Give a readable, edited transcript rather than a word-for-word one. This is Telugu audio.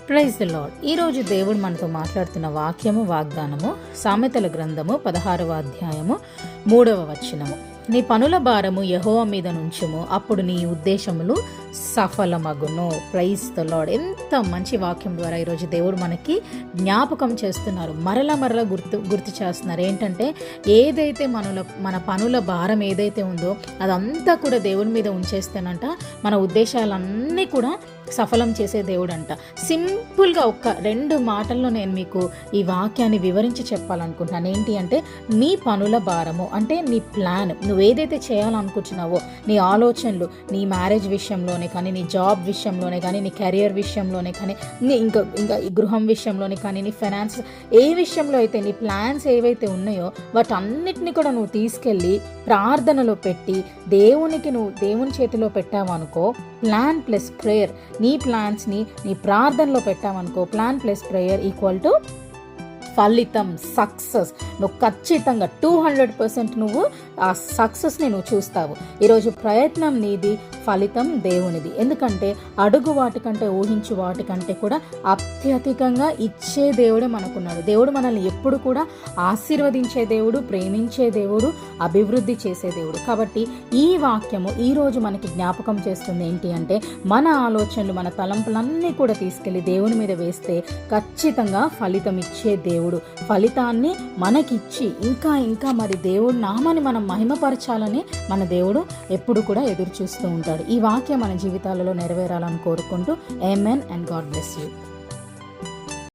Praise the lord. ఈరోజు దేవుడు మనతో మాట్లాడుతున్న వాక్యము వాగ్దానము సామెతల గ్రంథము 16వ అధ్యాయము 3వ వచనము. నీ పనుల భారము యెహోవా మీద నుంచుము, అప్పుడు నీ ఉద్దేశములు సఫలమగును. Praise the Lord. ఎంత మంచి వాక్యం ద్వారా ఈరోజు దేవుడు మనకి జ్ఞాపకం చేస్తున్నారు, మరల గుర్తు చేస్తున్నారు. ఏంటంటే ఏదైతే మన పనుల భారం ఏదైతే ఉందో అదంతా కూడా దేవుడి మీద ఉంచేస్తేనంట మన ఉద్దేశాలన్నీ కూడా సఫలం చేసే దేవుడు అంట. సింపుల్గా ఒక్క 2 మాటల్లో నేను మీకు ఈ వాక్యాన్ని వివరించి చెప్పాలనుకుంటున్నాను. ఏంటి అంటే నీ పనుల భారము అంటే నీ ప్లాన్, నువ్వేదైతే చేయాలనుకుంటున్నావో నీ ఆలోచనలు, నీ మ్యారేజ్ విషయంలోనే కానీ, నీ జాబ్ విషయంలోనే కానీ, నీ కెరియర్ విషయంలోనే కానీ, నీ ఇంకా ఈ గృహం విషయంలోనే కానీ, నీ ఫైనాన్స్ ఏ విషయంలో అయితే నీ ప్లాన్స్ ఏవైతే ఉన్నాయో వాటన్నిటిని కూడా నువ్వు తీసుకెళ్ళి ప్రార్థనలో పెట్టి దేవుని చేతిలో పెట్టావనుకో, ప్లాన్ ప్లస్ ప్రేయర్, నీ ప్లాన్స్ని నీ ప్రార్థనలో పెట్టామనుకో, plan plus prayer equal to ఫలితం, సక్సెస్. నువ్వు ఖచ్చితంగా 200% నువ్వు ఆ సక్సెస్ని నువ్వు చూస్తావు. ఈరోజు ప్రయత్నం నీది, ఫలితం దేవునిది. ఎందుకంటే అడుగు వాటికంటే, ఊహించు వాటికంటే కూడా అత్యధికంగా ఇచ్చే దేవుడే మనకున్నాడు. దేవుడు మనల్ని ఎప్పుడు కూడా ఆశీర్వదించే దేవుడు, ప్రేమించే దేవుడు, అభివృద్ధి చేసే దేవుడు. కాబట్టి ఈ వాక్యము ఈరోజు మనకి జ్ఞాపకం చేస్తుంది ఏంటి అంటే మన ఆలోచనలు, మన తలంపులన్నీ కూడా తీసుకెళ్ళి దేవుని మీద వేస్తే ఖచ్చితంగా ఫలితం ఇచ్చే దేవుడు. ఫలితాన్ని మనకిచ్చి ఇంకా మరి దేవుడి నామాన్ని మనం మహిమపరచాలని మన దేవుడు ఎప్పుడు కూడా ఎదురు చూస్తూ ఉంటాడు. ఈ వాక్యం మన జీవితాలలో నెరవేరాలని కోరుకుంటూ ఆమేన్ అండ్ గాడ్ బ్లెస్ యూ.